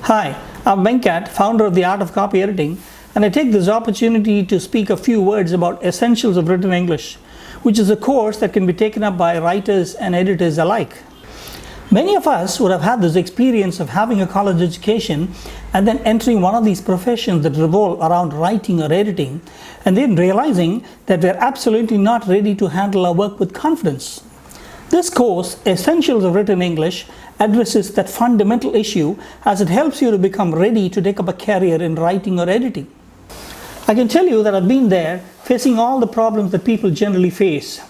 Hi, I'm Venkat, founder of The Art of Copy Editing, and I take this opportunity to speak a few words about Essentials of Written English, which is a course that can be taken up by writers and editors alike. Many of us would have had this experience of having a college education and then entering one of these professions that revolve around writing or editing, and then realizing that we're absolutely not ready to handle our work with confidence. This course, Essentials of Written English, addresses that fundamental issue as it helps you to become ready to take up a career in writing or editing. I can tell you that I've been there, facing all the problems that people generally face.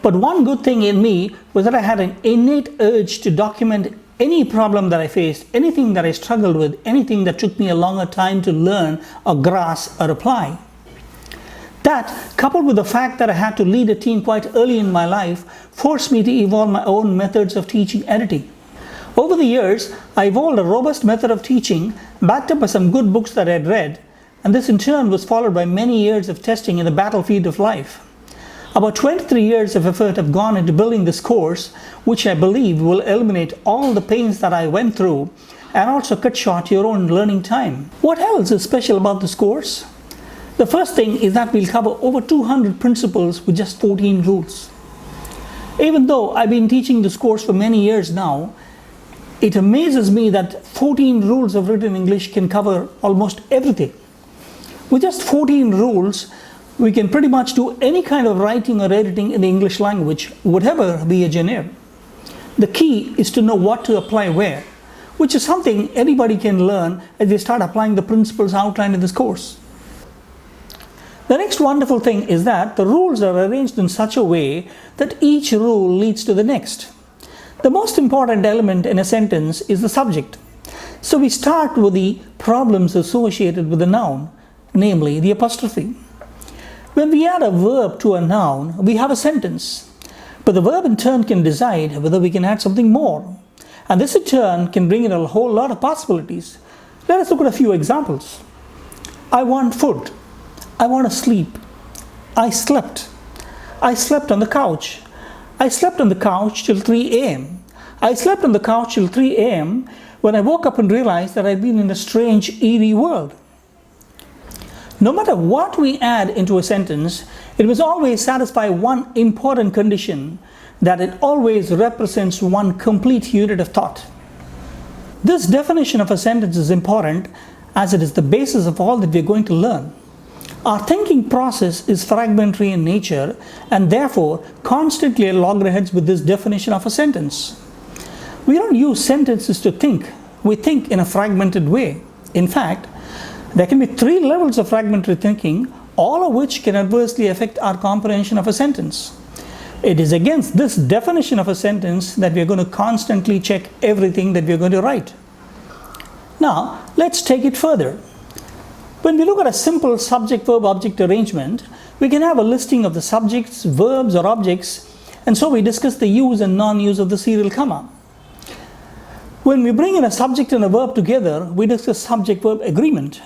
But one good thing in me was that I had an innate urge to document any problem that I faced, anything that I struggled with, anything that took me a longer time to learn or grasp or apply. That, coupled with the fact that I had to lead a team quite early in my life, forced me to evolve my own methods of teaching editing. Over the years, I evolved a robust method of teaching, backed up by some good books that I had read, and this in turn was followed by many years of testing in the battlefield of life. About 23 years of effort have gone into building this course, which I believe will eliminate all the pains that I went through and also cut short your own learning time. What else is special about this course? The first thing is that we'll cover over 200 principles with just 14 rules. Even though I've been teaching this course for many years now, it amazes me that 14 rules of written English can cover almost everything. With just 14 rules, we can pretty much do any kind of writing or editing in the English language, whatever be a genre. The key is to know what to apply where, which is something anybody can learn as they start applying the principles outlined in this course. The next wonderful thing is that the rules are arranged in such a way that each rule leads to the next. The most important element in a sentence is the subject. So we start with the problems associated with the noun, namely the apostrophe. When we add a verb to a noun, we have a sentence. But the verb in turn can decide whether we can add something more. And this in turn can bring in a whole lot of possibilities. Let us look at a few examples. I want food. I want to sleep. I slept. I slept on the couch. I slept on the couch till 3 a.m. I slept on the couch till 3 a.m. when I woke up and realized that I'd been in a strange, eerie world. No matter what we add into a sentence, it must always satisfy one important condition, that it always represents one complete unit of thought. This definition of a sentence is important as it is the basis of all that we're going to learn. Our thinking process is fragmentary in nature and therefore constantly at loggerheads with this definition of a sentence. We don't use sentences to think, we think in a fragmented way. In fact, there can be 3 levels of fragmentary thinking, all of which can adversely affect our comprehension of a sentence. It is against this definition of a sentence that we are going to constantly check everything that we are going to write. Now, let's take it further. When we look at a simple subject-verb-object arrangement, we can have a listing of the subjects, verbs, or objects, and so we discuss the use and non-use of the serial comma. When we bring in a subject and a verb together, we discuss subject-verb agreement.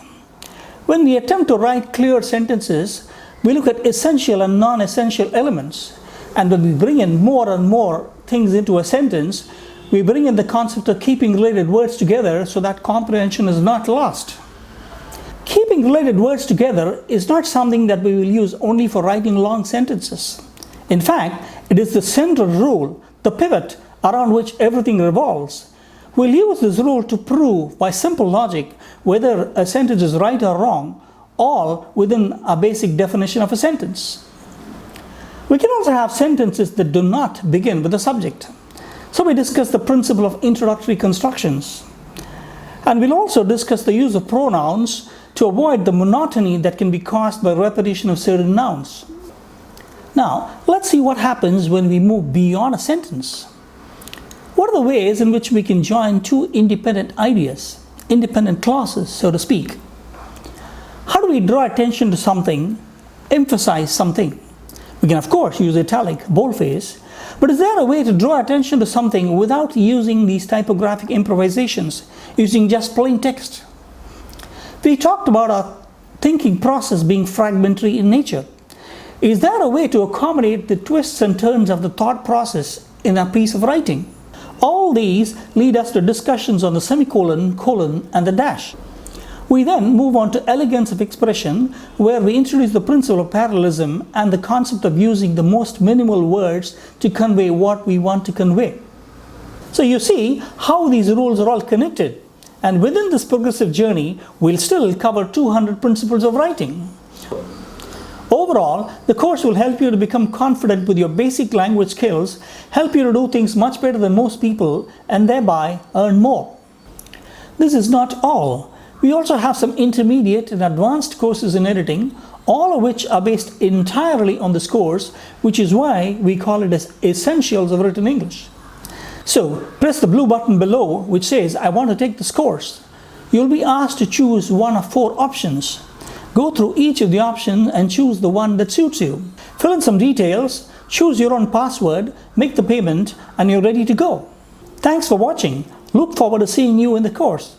When we attempt to write clear sentences, we look at essential and non-essential elements. And when we bring in more and more things into a sentence, we bring in the concept of keeping related words together so that comprehension is not lost. Keeping related words together is not something that we will use only for writing long sentences. In fact, it is the central rule, the pivot around which everything revolves. We'll use this rule to prove by simple logic whether a sentence is right or wrong, all within a basic definition of a sentence. We can also have sentences that do not begin with a subject. So we discuss the principle of introductory constructions. And we'll also discuss the use of pronouns to avoid the monotony that can be caused by repetition of certain nouns. Now, let's see what happens when we move beyond a sentence. What are the ways in which we can join 2 independent ideas, independent clauses, so to speak? How do we draw attention to something, emphasize something? We can of course use italic, boldface, but is there a way to draw attention to something without using these typographic improvisations, using just plain text? We talked about our thinking process being fragmentary in nature. Is there a way to accommodate the twists and turns of the thought process in a piece of writing? All these lead us to discussions on the semicolon, colon, and the dash. We then move on to elegance of expression, where we introduce the principle of parallelism and the concept of using the most minimal words to convey what we want to convey. So you see how these rules are all connected. And within this progressive journey, we'll still cover 200 principles of writing. Overall, the course will help you to become confident with your basic language skills, help you to do things much better than most people, and thereby earn more. This is not all. We also have some intermediate and advanced courses in editing, all of which are based entirely on this course, which is why we call it as Essentials of Written English. So press the blue button below which says I want to take this course. You'll be asked to choose one of 4 options. Go through each of the options and choose the one that suits you. Fill in some details, choose your own password, make the payment, and you're ready to go. Thanks for watching. Look forward to seeing you in the course.